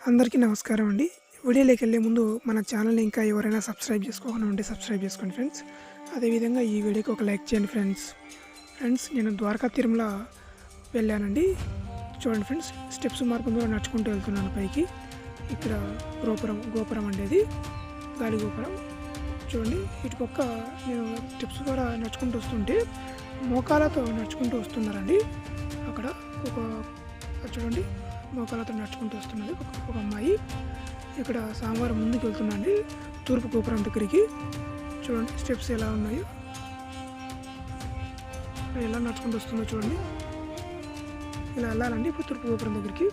అందరికీ నమస్కారం అండి. వీడియోలోకి వెళ్ళే ముందు మన ఛానల్ని ఇంకా ఎవరైనా సబ్స్క్రైబ్ చేసుకోకుండా ఉంటే సబ్స్క్రైబ్ చేసుకోండి ఫ్రెండ్స్. అదేవిధంగా ఈ వీడియోకి ఒక లైక్ చేయండి ఫ్రెండ్స్. నేను ద్వారకా తిరుమల వెళ్ళానండి. చూడండి ఫ్రెండ్స్, స్టెప్స్ మార్గం ద్వారా నడుచుకుంటూ వెళ్తున్నాను పైకి. ఇక్కడ గోపురం ఉండేది, గాలి గోపురం. చూడండి, ఇటు పక్క నేను స్టెప్స్ ద్వారా నడుచుకుంటూ వస్తుంటే మోకాలతో నడుచుకుంటూ వస్తున్నారండి. అక్కడ చూడండి, మోకాలతో నడుచుకుంటూ వస్తున్నది ఒక అమ్మాయి. ఇక్కడ స్వామివారం ముందుకు వెళ్తున్నాండి, తూర్పు గోపురం దగ్గరికి. చూడండి స్టెప్స్ ఎలా ఉన్నాయో, ఎలా నడుచుకుంటూ వస్తుందో చూడండి. ఇలా వెళ్ళాలండి ఇప్పుడు తూర్పు గోపురం దగ్గరికి.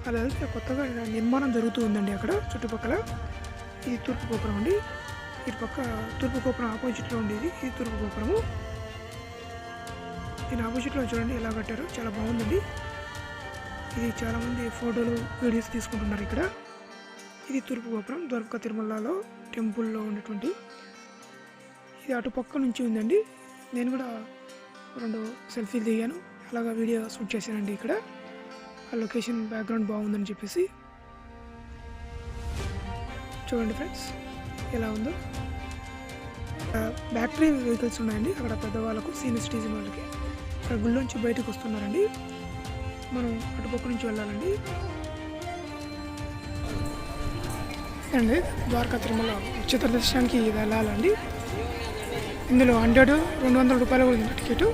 అలా వెళ్తే కొత్తగా నిర్మాణం జరుగుతూ ఉందండి అక్కడ చుట్టుపక్కల. ఇది తూర్పు గోపురం అండి. ఇటు పక్క తూర్పు గోపురం ఆపోజిట్లో ఉండేది ఇది తూర్పు గోపురము. దీని ఆపోజిట్లో చూడండి ఎలా కట్టారో, చాలా బాగుందండి. ఇది చాలామంది ఫోటోలు వీడియోస్ తీసుకుంటున్నారు ఇక్కడ. ఇది తూర్పు గోపురం, ద్వారకా తిరుమలలో టెంపుల్లో ఉన్నటువంటి. ఇది అటుపక్క నుంచి ఉందండి. నేను కూడా 2 సెల్ఫీలు దిగాను, అలాగా వీడియో షూట్ చేశానండి ఇక్కడ. ఆ లొకేషన్ బ్యాక్గ్రౌండ్ బాగుందని చెప్పేసి. చూడండి ఫ్రెండ్స్ ఎలా ఉందో. బ్యాటరీ వెహికల్స్ ఉన్నాయండి అక్కడ పెద్దవాళ్ళకు, సీనియర్ సిటిజన్ వాళ్ళకి. అక్కడ గుళ్ళోంచి బయటకు వస్తున్నారండి. మనం అటుపక్క నుంచి వెళ్ళాలండి. అండి ద్వారకా తిరుమల ఉచిత దర్శనానికి వెళ్ళాలండి. ఇందులో 100-200 రూపాయలు కూడా ఉంది టికెట్.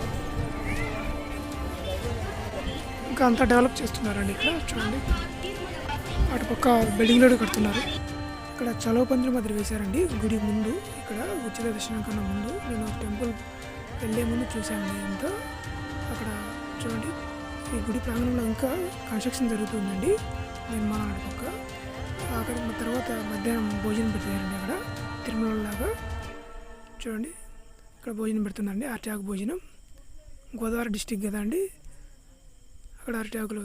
ఇంకా అంతా డెవలప్ చేస్తున్నారండి ఇక్కడ. చూడండి అటుపక్క బిల్డింగ్లు కడుతున్నారు. ఇక్కడ చలవ పందిరి మాదిరి వేశారండి గుడి ముందు. ఇక్కడ ఉచిత దర్శనం కన్నా ముందు నేను టెంపుల్ వెళ్ళే ముందు చూశానండి అంతా. అక్కడ చూడండి, ఈ గుడి ప్రాంగణంలో ఇంకా కన్స్ట్రక్షన్ జరుగుతుందండి, నిర్మాణం అటుపక్క. అక్కడ తర్వాత మధ్యాహ్నం భోజనం పెట్టారండి అక్కడ తిరుమలలాగా. చూడండి ఇక్కడ భోజనం పెడుతుందండి, అరటాకు భోజనం. గోదావరి డిస్టిక్ కదా అండి, అక్కడ అరటాకులు